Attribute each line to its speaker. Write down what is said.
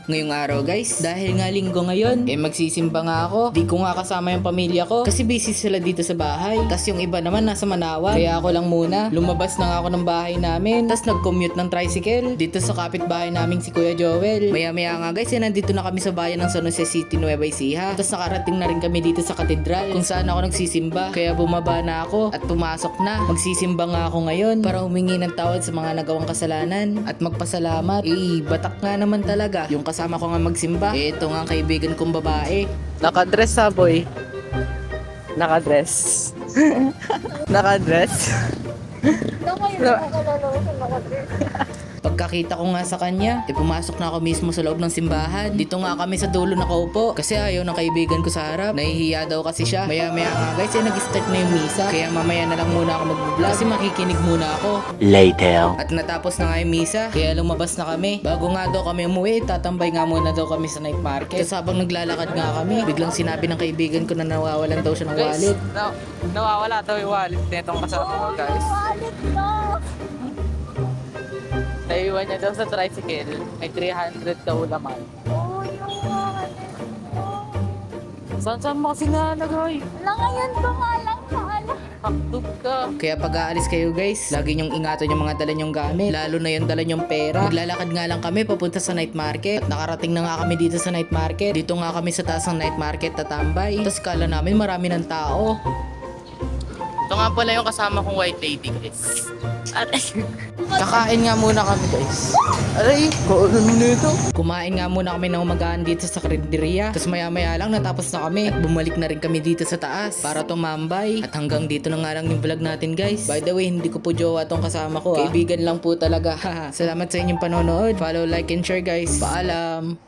Speaker 1: Ngayong araw guys, dahil nga linggo ngayon, magsisimba nga ako. Di ko nga kasama yung pamilya ko kasi busy sila dito sa bahay. Tas yung iba naman nasa Manawan. Kaya ako lang muna. Lumabas na nga ako ng bahay namin. Tas nag-commute ng tricycle dito sa kapitbahay naming si Kuya Joel. Maya-maya nga guys, nandito na kami sa bayan ng San Jose City, Nueva Ecija. Tas nakarating na rin kami dito sa katedral kung saan ako nagsisimba. Kaya bumaba na ako at pumasok na. Magsisimba nga ako ngayon para humingi ng tawad sa mga nagawang kasalanan at magpasalamat. Batak nga naman talaga yung kasama ko nga magsimba. Ito nga ang kaibigan kong babae. Nakadress ha boy. Nakadress. Nakadress. Pagkakita ko nga sa kanya, pumasok na ako mismo sa loob ng simbahan. Dito nga kami sa dulo nakaupo kasi ayaw ng kaibigan ko sa harap. Nahihiya daw kasi siya. Maya-maya nga guys, nag-start na yung misa. Kaya mamaya na lang muna ako mag-vlog kasi makikinig muna ako.
Speaker 2: Later.
Speaker 1: At natapos na nga yung misa, kaya lumabas na kami. Bago nga daw kami umuwi, tatambay nga muna daw kami sa night market. Tapos habang naglalakad nga kami, biglang sinabi ng kaibigan ko na nawawalan daw siya ng wallet.
Speaker 3: Nawawala daw yung wallet netong kasama ko guys. Naiwan niya daw sa tricycle. May 300 daw laman. Saan mo kasi nalagay?
Speaker 4: Wala ngayon pa nga lang paala.
Speaker 3: Haktog ka.
Speaker 1: Kaya pag aalis kayo guys, lagi nyong ingatan yung mga dala nyong gamit. Lalo na yung dala nyong pera. Maglalakad nga lang kami papunta sa night market. At nakarating na nga kami dito sa night market. Dito nga kami sa taas ng night market tatambay. Tapos kala namin marami ng tao.
Speaker 3: Ito nga pala yung kasama kong white lady guys.
Speaker 1: Kakain nga muna kami guys. Aray, ano nito? Kumain nga muna kami ng umagaan dito sa karinderya. Tapos maya-maya lang natapos na kami. At bumalik na rin kami dito sa taas para tumambay. At hanggang dito na nga lang yung vlog natin guys. By the way, hindi ko po jowa tong kasama ko. Kaibigan lang po talaga. Salamat sa inyong panonood. Follow, like, and share guys. Paalam!